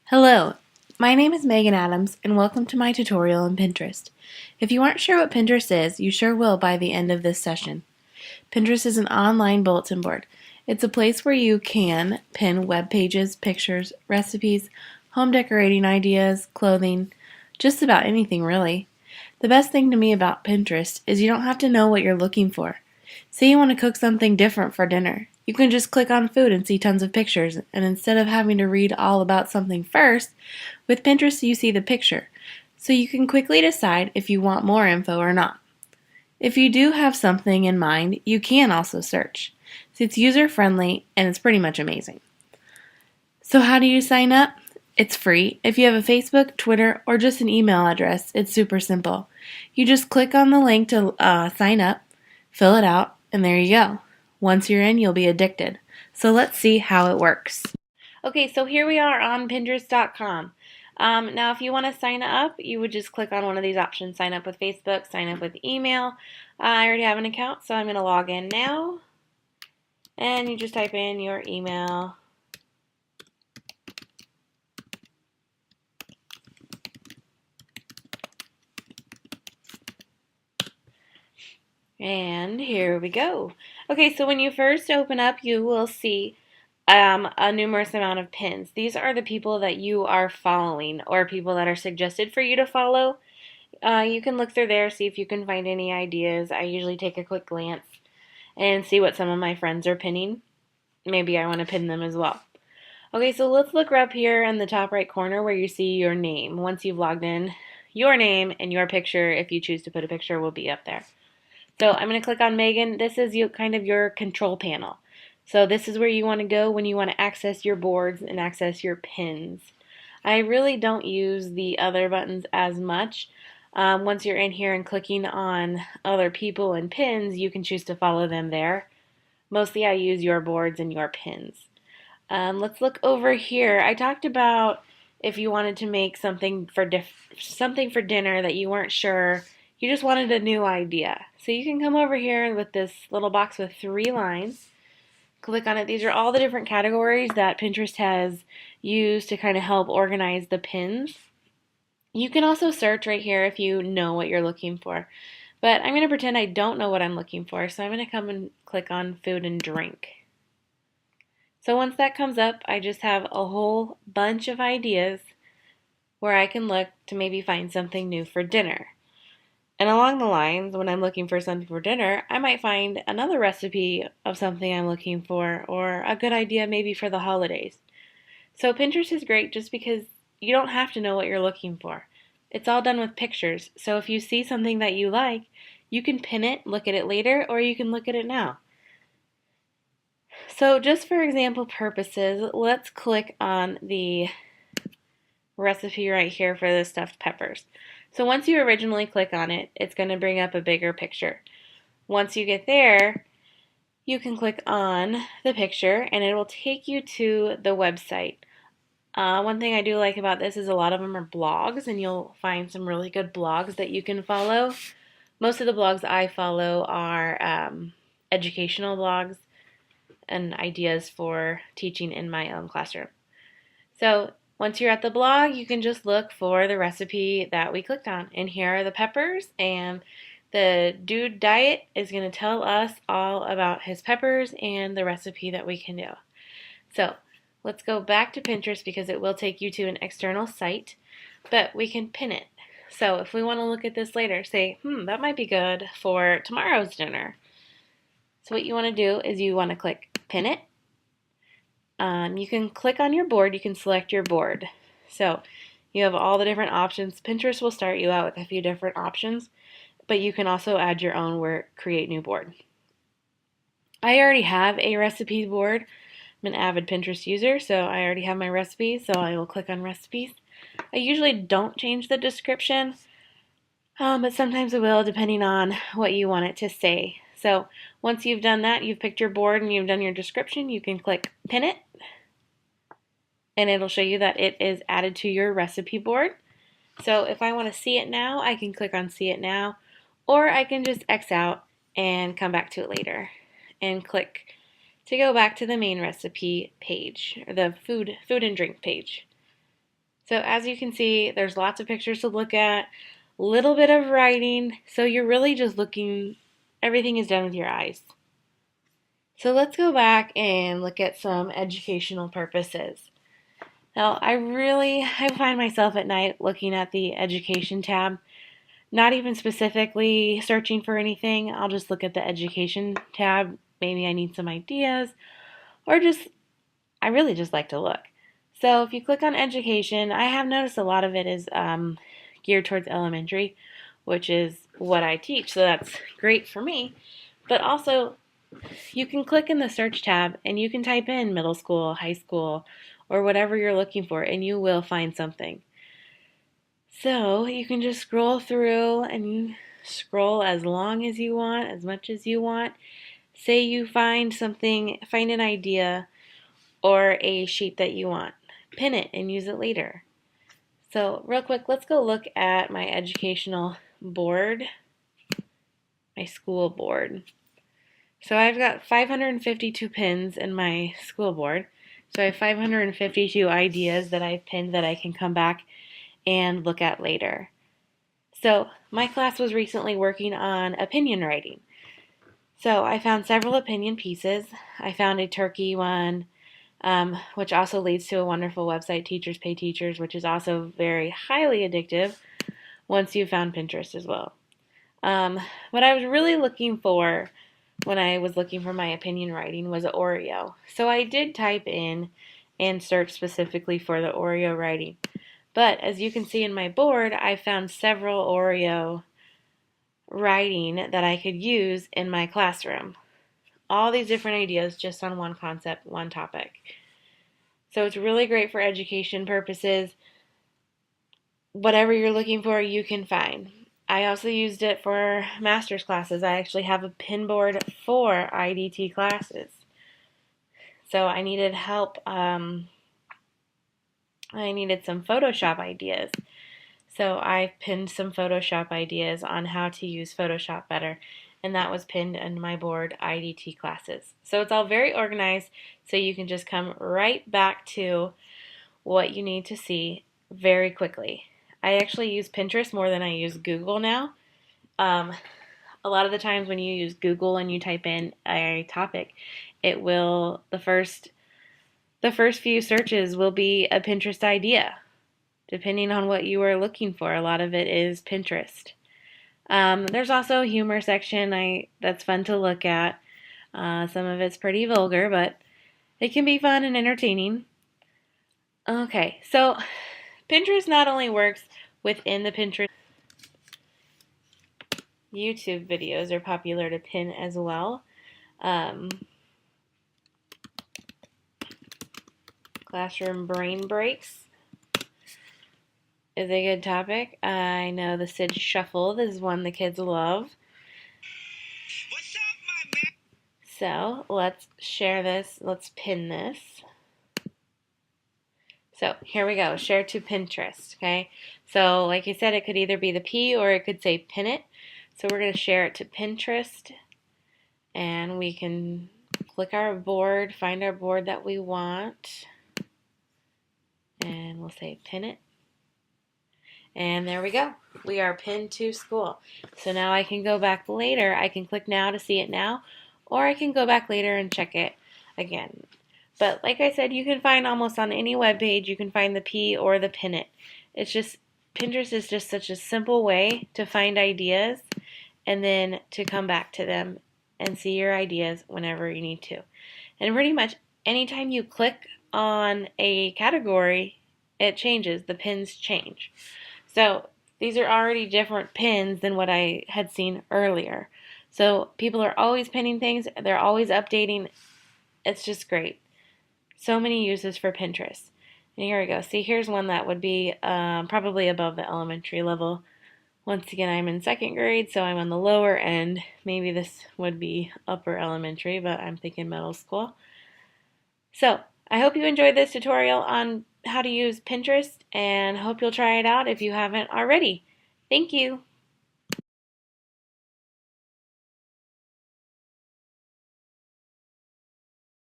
Hello, my name is Megan Adams and welcome to my tutorial on Pinterest. If you aren't sure what Pinterest is, you sure will by the end of this session. Pinterest is an online bulletin board. It's a place where you can pin web pages, pictures, recipes, home decorating ideas, clothing, just about anything really. The best thing to me about Pinterest is you don't have to know what you're looking for. Say you want to cook something different for dinner. You can just click on food and see tons of pictures, and instead of having to read all about something first, with Pinterest you see the picture, so you can quickly decide if you want more info or not. If you do have something in mind, you can also search. It's user-friendly and it's pretty much amazing. So how do you sign up? It's free. If you have a Facebook, Twitter, or just an email address, it's super simple. You just click on the link to sign up, fill it out, and there you go. Once you're in, you'll be addicted. So let's see how it works. Okay, so here we are on Pinterest.com. Now, if you want to sign up, you would just click on one of these options. Sign up with Facebook, sign up with email. I already have an account, so I'm going to log in now. And you just type in your email. And here we go. Okay, so when you first open up, you will see a numerous amount of pins. These are the people that you are following or people that are suggested for you to follow. You can look through there, see if you can find any ideas. I usually take a quick glance and see what some of my friends are pinning. Maybe I want to pin them as well. Okay, so let's look up here in the top right corner where you see your name. Once you've logged in, your name and your picture, if you choose to put a picture, will be up there. So I'm going to click on Megan. This is kind of your control panel. So this is where you want to go when you want to access your boards and access your pins. I really don't use the other buttons as much. Once you're in here and clicking on other people and pins, you can choose to follow them there. Mostly I use your boards and your pins. Let's look over here. I talked about if you wanted to make something for dinner that you weren't sure, you just wanted a new idea. So you can come over here with this little box with 3 lines. Click on it. These are all the different categories that Pinterest has used to kind of help organize the pins. You can also search right here if you know what you're looking for. But I'm going to pretend I don't know what I'm looking for, so I'm going to come and click on food and drink. So once that comes up, I just have a whole bunch of ideas where I can look to maybe find something new for dinner. And along the lines, when I'm looking for something for dinner, I might find another recipe of something I'm looking for, or a good idea maybe for the holidays. So Pinterest is great just because you don't have to know what you're looking for. It's all done with pictures, so if you see something that you like, you can pin it, look at it later, or you can look at it now. So just for example purposes, let's click on the recipe right here for the stuffed peppers. So once you originally click on it, it's going to bring up a bigger picture. Once you get there, you can click on the picture and it will take you to the website. One thing I do like about this is a lot of them are blogs, and you'll find some really good blogs that you can follow. Most of the blogs I follow are educational blogs and ideas for teaching in my own classroom. So once you're at the blog, you can just look for the recipe that we clicked on. And here are the peppers, and the dude diet is going to tell us all about his peppers and the recipe that we can do. So let's go back to Pinterest because it will take you to an external site, but we can pin it. So if we want to look at this later, say, that might be good for tomorrow's dinner. So what you want to do is you want to click pin it. You can click on your board, you can select your board. So you have all the different options. Pinterest will start you out with a few different options, but you can also add your own where create new board. I already have a recipe board. I'm an avid Pinterest user, so I already have my recipes, so I will click on recipes. I usually don't change the description, but sometimes I will depending on what you want it to say. So once you've done that, you've picked your board and you've done your description, you can click pin it, and it'll show you that it is added to your recipe board. So if I want to see it now, I can click on see it now, or I can just X out and come back to it later and click to go back to the main recipe page, or the food and drink page. So as you can see, there's lots of pictures to look at, a little bit of writing, so you're really just looking, everything is done with your eyes. So let's go back and look at some educational purposes. Now, I find myself at night looking at the education tab, not even specifically searching for anything. I'll just look at the education tab. Maybe I need some ideas, or I really just like to look. So if you click on education, I have noticed a lot of it is geared towards elementary, which is what I teach, so that's great for me. But also, you can click in the search tab and you can type in middle school, high school, or whatever you're looking for, and you will find something. So you can just scroll through and you scroll as long as you want, as much as you want. Say you find something, find an idea or a sheet that you want. Pin it and use it later. So real quick, let's go look at my educational board, my school board. So I've got 552 pins in my school board. So I have 552 ideas that I've pinned that I can come back and look at later. So my class was recently working on opinion writing. So I found several opinion pieces. I found a turkey one, which also leads to a wonderful website, Teachers Pay Teachers, which is also very highly addictive once you've found Pinterest as well. What I was really looking for when I was looking for my opinion writing was Oreo. So I did type in and search specifically for the Oreo writing. But as you can see in my board, I found several Oreo writing that I could use in my classroom. All these different ideas just on one concept, one topic. So it's really great for education purposes. Whatever you're looking for, you can find. I also used it for master's classes. I actually have a pin board for IDT classes. So I needed help. I needed some Photoshop ideas. So I pinned some Photoshop ideas on how to use Photoshop better. And that was pinned in my board IDT classes. So it's all very organized, so you can just come right back to what you need to see very quickly. I actually use Pinterest more than I use Google now. A lot of the times when you use Google and you type in a topic, it will, the first few searches will be a Pinterest idea, depending on what you are looking for. A lot of it is Pinterest. There's also a humor section that's fun to look at. Some of it's pretty vulgar, but it can be fun and entertaining. Okay, so Pinterest not only works within the Pinterest, YouTube videos are popular to pin as well. Classroom brain breaks is a good topic. I know the Sid Shuffle is one the kids love. What's up, my man? So let's share this. Let's pin this. So here we go. Share to Pinterest. Okay. So like I said, it could either be the P or it could say pin it. So we're going to share it to Pinterest, and we can click our board, find our board that we want, and we'll say pin it. And there we go. We are pinned to school. So now I can go back later. I can click now to see it now, or I can go back later and check it again. But like I said, you can find almost on any web page, you can find the P or the pin it. It's just, Pinterest is just such a simple way to find ideas and then to come back to them and see your ideas whenever you need to. And pretty much anytime you click on a category, it changes. The pins change. So these are already different pins than what I had seen earlier. So people are always pinning things. They're always updating. It's just great. So many uses for Pinterest. And here we go. See, here's one that would be probably above the elementary level. Once again, I'm in second grade, so I'm on the lower end. Maybe this would be upper elementary, but I'm thinking middle school. So I hope you enjoyed this tutorial on how to use Pinterest, and hope you'll try it out if you haven't already. Thank you.